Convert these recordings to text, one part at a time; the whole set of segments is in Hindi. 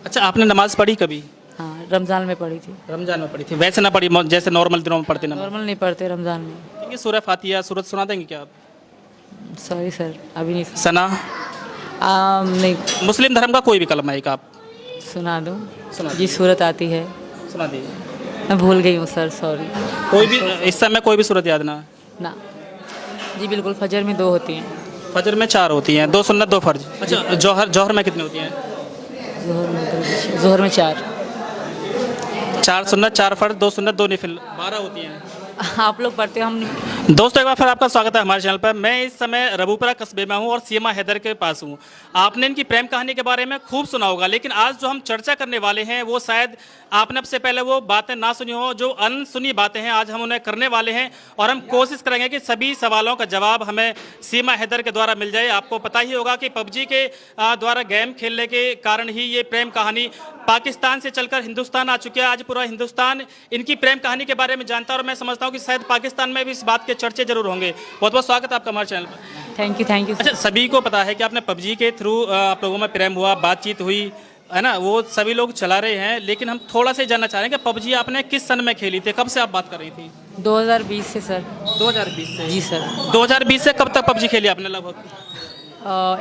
अच्छा, आपने नमाज़ पढ़ी कभी? हाँ, रमज़ान में पढ़ी थी। रमज़ान में पढ़ी थी, वैसे ना पढ़ी जैसे नॉर्मल दिनों में पढ़ते नमाज़? नॉर्मल नहीं पढ़ते रमज़ान में। ठीक है, सूरह फातिहा सूरत सुना देंगे क्या आप? सॉरी सर, अभी नहीं सना? नहीं मुस्लिम धर्म का कोई भी कलमा एक आप सुना दूँ। सुना जी सूरत आती है, सुना दीजिए। मैं भूल गई हूँ सर, सॉरी। कोई भी इस समय कोई भी सूरत याद ना? ना जी, बिल्कुल फजर में 2 होती हैं। फजर में 4 होती हैं, 2 सुन्नत 2 फ़र्ज। अच्छा, जौहर में कितनी होती हैं? ज़ोहर में 4। 4 सुन्नत 4 फ़र्ज 2 सुन्नत 2 नफिल 12 होती हैं। आप लोग पढ़ते हो, हम नहीं। दोस्तों, एक बार फिर आपका स्वागत है हमारे चैनल पर। मैं इस समय रबूपुरा कस्बे में हूँ और सीमा हैदर के पास हूँ। आपने इनकी प्रेम कहानी के बारे में खूब सुना होगा, लेकिन आज जो हम चर्चा करने वाले हैं वो शायद आपने अब से पहले वो बातें ना सुनी हो, जो अनसुनी बातें हैं आज हम उन्हें करने वाले हैं और हम कोशिश करेंगे कि सभी सवालों का जवाब हमें सीमा हैदर के द्वारा मिल जाए। आपको पता ही होगा कि पबजी के द्वारा गेम खेलने के कारण ही ये प्रेम कहानी पाकिस्तान से चलकर हिंदुस्तान आ चुकी है। आज पूरा हिंदुस्तान इनकी प्रेम कहानी के बारे में जानता है और मैं समझता हूँ कि शायद पाकिस्तान में भी इस बात के चर्चे जरूर होंगे। बहुत बहुत स्वागत है आपका हमारे चैनल पर। Thank you. अच्छा, सभी को पता है कि आपने पबजी के थ्रू आप लोगों में प्रेम हुआ, बातचीत हुई है ना, वो सभी लोग चला रहे हैं, लेकिन हम थोड़ा सा जानना चाह रहे हैं कि पबजी आपने किस सन में खेली थी, कब से आप बात कर रही थी? 2020 से सर। 2020 से? जी सर। 2020 से कब तक पबजी खेली आपने लगभग?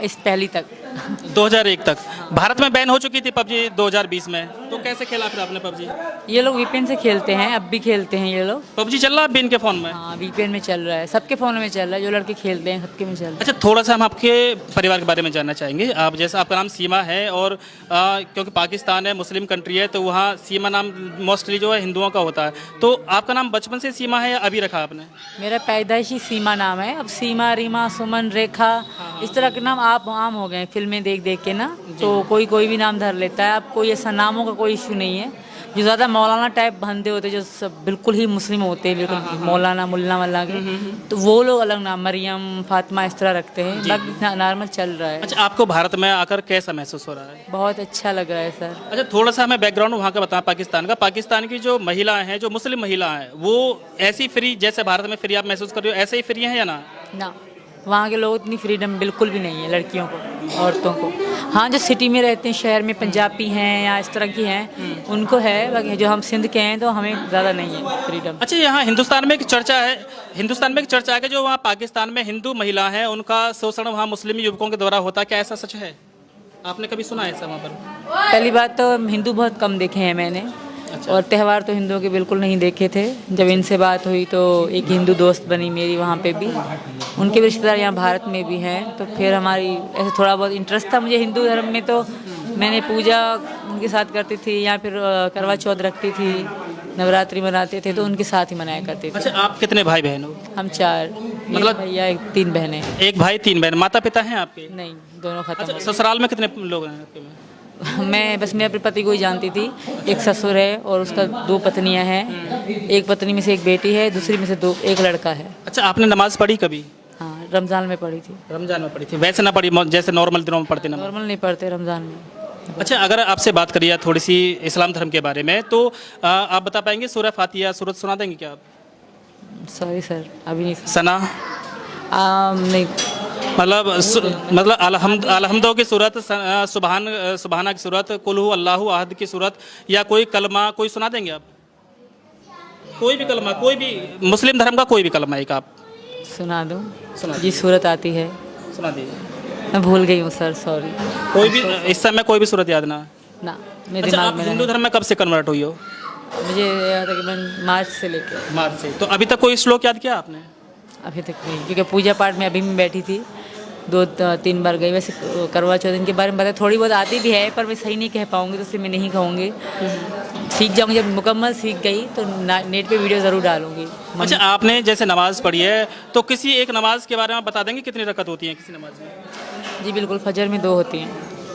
इस पहली तक। 2001 तक। भारत में बैन हो चुकी थी पबजी 2020 में, तो कैसे खेला फिर आपने पबजी? ये लोग वीपीएन से खेलते हैं, अब भी खेलते हैं ये लोग। पबजी चल रहा है अभी इनके फ़ोन में? हाँ, वीपीएन में चल रहा है, सबके फ़ोन में चल रहा है, जो लड़के खेलते हैं सबके में चल रहा है। अच्छा, थोड़ा सा हम आपके परिवार के बारे में जानना चाहेंगे। आप जैसा आपका नाम सीमा है और क्योंकि पाकिस्तान है, मुस्लिम कंट्री है, तो वहाँ सीमा नाम मोस्टली जो है हिंदुओं का होता है, तो आपका नाम बचपन से सीमा है या अभी रखा आपने? मेरा पैदाइशी सीमा नाम है, अब सीमा, रीमा, सुमन, रेखा इस तरह के नाम आप आम हो गए फिल्में देख देख के ना, तो कोई भी नाम धर लेता है। अब कोई ऐसा नामों का कोई इशू नहीं है। जो ज़्यादा मौलाना टाइप बंदे होते हैं, जो सब बिल्कुल ही मुस्लिम होते हैं, बिल्कुल मौलाना मुल्ला वल्ला के, तो वो लोग अलग नाम मरियम, फातिमा इस तरह रखते हैं। बाकी नॉर्मल चल रहा है। अच्छा, आपको भारत में आकर कैसा महसूस हो रहा है? बहुत अच्छा लग रहा है सर। अच्छा, थोड़ा सा हमें बैकग्राउंड वहाँ का बताएं पाकिस्तान का। पाकिस्तान की जो महिलाएं हैं, जो मुस्लिम महिलाएं हैं, वो ऐसी फ्री जैसे भारत में फ्री आप महसूस कर रहे हो, ऐसे ही फ्री हैं या ना? ना, वहाँ के लोग इतनी फ्रीडम बिल्कुल भी नहीं है लड़कियों को, औरतों को। हाँ, जो सिटी में रहते हैं, शहर में पंजाबी हैं या इस तरह की हैं, उनको है, बाकी जो हम सिंध के हैं तो हमें ज़्यादा नहीं है फ्रीडम। अच्छा, यहाँ हिंदुस्तान में एक चर्चा है कि जो वहाँ पाकिस्तान में हिंदू महिला हैं उनका शोषण वहाँ मुस्लिम युवकों के द्वारा होता है, क्या ऐसा सच है? आपने कभी सुना है ऐसा वहाँ पर? पहली बात तो हिंदू बहुत कम देखे हैं मैंने। अच्छा। और त्यौहार तो हिंदुओं के बिल्कुल नहीं देखे थे। जब इनसे बात हुई तो एक हिंदू दोस्त बनी मेरी वहाँ पे भी, उनके भी रिश्तेदार यहाँ भारत में भी हैं, तो फिर हमारी ऐसे थोड़ा बहुत इंटरेस्ट था मुझे हिंदू धर्म में, तो मैंने पूजा उनके साथ करती थी, या फिर करवा चौथ रखती थी, नवरात्रि मनाते थे तो उनके साथ ही मनाया करते थे। अच्छा, आप कितने भाई बहन हो? हम 4, मतलब भैया 3 बहनें। एक भाई 3 बहन। माता पिता हैं आपके? नहीं, दोनों खत्म अच्छा, हो ससुराल में कितने लोग हैं आपके में? गए। मैं बस मेरे अपने पति को ही जानती थी। एक ससुर है और उसका 2 पत्नियां हैं। एक पत्नी में से एक बेटी है, दूसरी में से एक लड़का है। अच्छा, आपने नमाज पढ़ी कभी? हाँ, रमज़ान में पढ़ी थी। रमजान में पढ़ी थी, वैसे ना पढ़ी जैसे नॉर्मल दिनों में पढ़ते नमाज? नॉर्मल नहीं पढ़ते रमज़ान में। अच्छा, अगर आपसे बात करिए थोड़ी सी इस्लाम धर्म के बारे में, तो आप बता पाएंगे सूरह फातिहा सूरत सुना देंगे क्या आप? सॉरी सर, अभी नहीं। सना? नहीं। मतलब अलहम्दो की सूरत, सुबहाना की सूरत, कुल हु अल्लाहु अहद की सूरत, या कोई कलमा कोई सुना देंगे आप? कोई भी कलमा, कोई भी मुस्लिम धर्म का कोई भी कलमा एक आप सुना दूँ? सुना जी सूरत आती है, सुना दीजिए। मैं भूल गई हूँ सर, सॉरी। कोई भी इस समय कोई भी सूरत याद ना? ना, मेरे अच्छा, दिमाग आप में हिंदू नहीं। धर्म में कब से कन्वर्ट हुई हो? मुझे तकरीबन मार्च से लेकर मार्च से। तो अभी तक कोई श्लोक याद किया आपने? अभी तक नहीं, क्योंकि पूजा पाठ में अभी मैं बैठी थी, 2-3 बार गई। वैसे करवा चौथ इनके बारे में बताया, थोड़ी बहुत आती भी है, पर मैं सही नहीं कह पाऊँगी, तो इसलिए मैं नहीं कहूँगी। सीख जाऊँगी, जब मुकम्मल सीख गई तो नेट पे वीडियो ज़रूर डालूँगी। अच्छा, आपने जैसे नमाज पढ़ी है, तो किसी एक नमाज के बारे में बता देंगे कितनी रकत होती है किसी नमाज में? जी बिल्कुल, फजर में 2 होती हैं।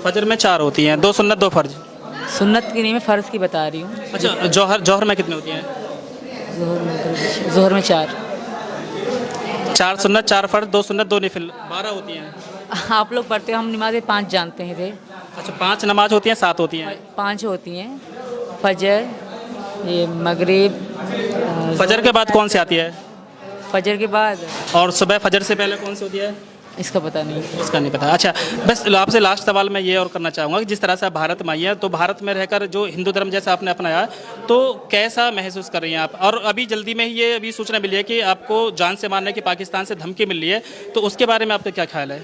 फजर में 4 होती हैं, 2 सुन्नत 2 फर्ज। सुन्नत की नहीं, मैं फ़र्ज़ की बता रही हूँ। अच्छा, जौहर में कितनी होती हैं? ज़ोहर में 4। 4 सुन्नत 4 फर्ज 2 सुन्नत 2 नफिल 12 होती हैं। आप लोग पढ़ते हो, हम नमाज़ें 5 जानते हैं थे। अच्छा, 5 नमाज होती हैं, 7 होती हैं? 5 होती हैं। फजर, ये मगरिब, फजर के बाद कौन सी आती है? फजर के बाद, और सुबह फजर से पहले कौन सी होती है? इसका पता नहीं है। उसका नहीं पता। अच्छा, बस आपसे लास्ट सवाल मैं ये और करना चाहूँगा कि जिस तरह से आप भारत में आई हैं, तो भारत में रहकर जो हिंदू धर्म जैसा आपने अपनाया, तो कैसा महसूस कर रही हैं आप? और अभी जल्दी में ही ये अभी सूचना मिली है कि आपको जान से मारने की पाकिस्तान से धमकी मिल रही है, तो उसके बारे में आपका क्या ख्याल है?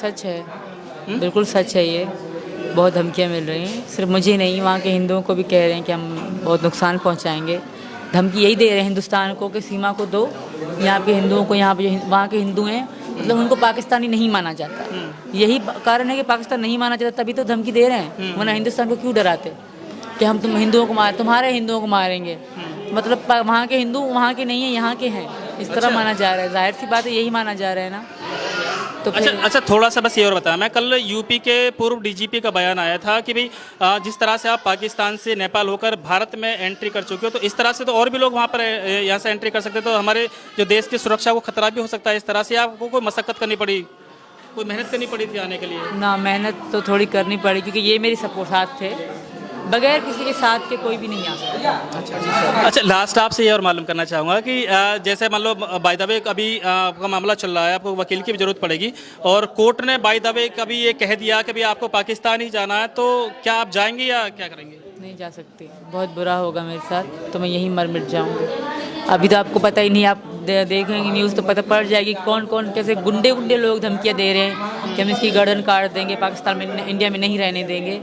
सच है, बिल्कुल सच है ये। बहुत धमकियाँ मिल रही हैं, सिर्फ मुझे नहीं, वहाँ के हिंदुओं को भी कह रहे हैं कि हम बहुत नुकसान पहुँचाएंगे। धमकी यही दे रहे हैं हिंदुस्तान को कि सीमा को दो, यहाँ के हिंदुओं को, यहाँ पे जो वहाँ के हिंदू हैं, मतलब उनको पाकिस्तानी नहीं माना जाता। यही कारण है कि पाकिस्तान नहीं माना जाता, तभी तो धमकी दे रहे हैं। वरना हिंदुस्तान को क्यों डराते कि हम तुम हिंदुओं को तुम्हारे हिंदुओं को मारेंगे। मतलब वहाँ के हिंदू वहाँ के नहीं है, यहाँ के हैं, इस तरह माना जा रहा है। जाहिर सी बात है, यही माना जा रहा है ना। तो अच्छा, थोड़ा सा बस ये और बताया, मैं कल यूपी के पूर्व डीजीपी का बयान आया था कि भाई जिस तरह से आप पाकिस्तान से नेपाल होकर भारत में एंट्री कर चुके हो, तो इस तरह से तो और भी लोग वहाँ पर यहाँ से एंट्री कर सकते, तो हमारे जो देश की सुरक्षा को खतरा भी हो सकता है। इस तरह से आपको कोई मशक्कत करनी पड़ी, कोई मेहनत करनी पड़ी थी आने के लिए? ना, मेहनत तो थोड़ी करनी पड़ी, क्योंकि ये मेरी सपोर्ट साथ थे, बगैर किसी के साथ के कोई भी नहीं आ सकता। अच्छा, लास्ट आपसे ये और मालूम करना चाहूँगा कि जैसे मान लो बाय द वे अभी आपका मामला चल रहा है, आपको वकील की भी जरूरत पड़ेगी, और कोर्ट ने बाय द वे कभी ये कह दिया कि भाई आपको पाकिस्तान ही जाना है, तो क्या आप जाएंगे या क्या करेंगे? नहीं जा सकती, बहुत बुरा होगा मेरे साथ, तो मैं यहीं मर मिट जाऊंगी। अभी तो आपको पता ही नहीं, आप देखेंगे न्यूज़ तो पता पड़ जाएगी कौन कौन कैसे गुंडे लोग धमकियाँ दे रहे हैं कि हम इसकी गर्दन काट देंगे, पाकिस्तान में, इंडिया में नहीं रहने देंगे।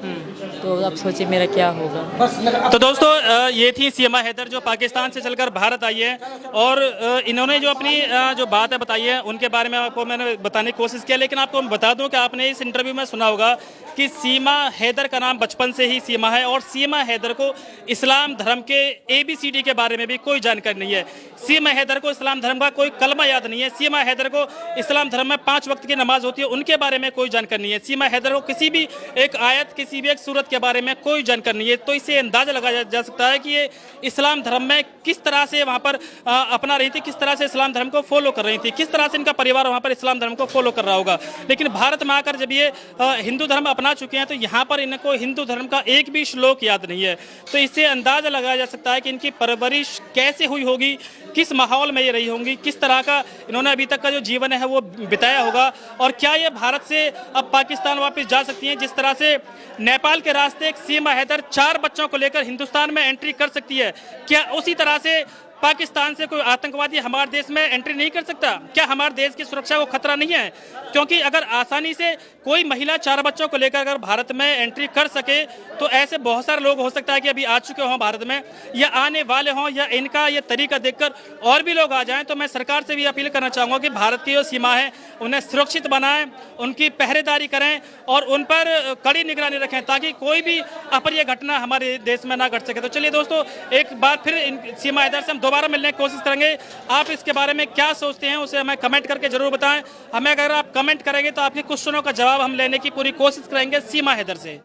तो अब सोचिए मेरा क्या होगा। तो दोस्तों, ये थी सीमा हैदर जो पाकिस्तान से चलकर भारत आई है, और इन्होंने जो अपनी जो बात है बताई है, उनके बारे में आपको मैंने बताने की कोशिश किया। लेकिन आपको मैं बता दूं कि आपने इस इंटरव्यू में सुना होगा कि सीमा हैदर का नाम बचपन से ही सीमा है, और सीमा हैदर को इस्लाम धर्म के ABCD के बारे में भी कोई जानकारी नहीं है। सीमा हैदर को इस्लाम धर्म का कोई कलमा याद नहीं है। सीमा हैदर को इस्लाम धर्म में 5 वक्त की नमाज होती है, उनके बारे में कोई जानकारी नहीं है। सीमा हैदर को किसी भी एक आयत, किसी भी एक सूरत के बारे में कोई जानकारी नहीं है। तो इससे अंदाजा लगाया जा सकता है कि ये इस्लाम धर्म में किस तरह से वहाँ पर अपना रही थी, किस तरह से इस्लाम धर्म को फॉलो कर रही थी, किस तरह से इनका परिवार वहाँ पर इस्लाम धर्म को फॉलो कर रहा होगा। लेकिन भारत में आकर जब ये हिंदू धर्म अपना चुके हैं, तो यहाँ पर इनको हिंदू धर्म का एक भी श्लोक याद नहीं है। तो इससे अंदाजा लगाया जा सकता है कि इनकी परवरिश कैसे हुई होगी, किस माहौल में ये रही होंगी, किस तरह का इन्होंने अभी तक का जो जीवन है वो बिताया होगा, और क्या ये भारत से अब पाकिस्तान वापस जा सकती हैं। जिस तरह से नेपाल के रास्ते एक सीमा हैदर 4 बच्चों को लेकर हिंदुस्तान में एंट्री कर सकती है, क्या उसी तरह से पाकिस्तान से कोई आतंकवादी हमारे देश में एंट्री नहीं कर सकता? क्या हमारे देश की सुरक्षा को खतरा नहीं है? क्योंकि अगर आसानी से कोई महिला 4 बच्चों को लेकर अगर भारत में एंट्री कर सके, तो ऐसे बहुत सारे लोग हो सकता है कि अभी आ चुके हों भारत में, या आने वाले हों, या इनका ये तरीका देखकर और भी लोग आ जाएं। तो मैं सरकार से भी अपील करना चाहूँगा कि भारत की जो सीमा है उन्हें सुरक्षित बनाएं, उनकी पहरेदारी करें, और उन पर कड़ी निगरानी रखें, ताकि कोई भी अप्रिय घटना हमारे देश में ना घट सके। तो चलिए दोस्तों, एक बार फिर सीमा हैदर से हम दोबारा मिलने की कोशिश करेंगे। आप इसके बारे में क्या सोचते हैं उसे हमें कमेंट करके जरूर बताएं। हमें अगर आप कमेंट करेंगे तो आपके क्वेश्चनों का जवाब हम लेने की पूरी कोशिश करेंगे सीमा हैदर से।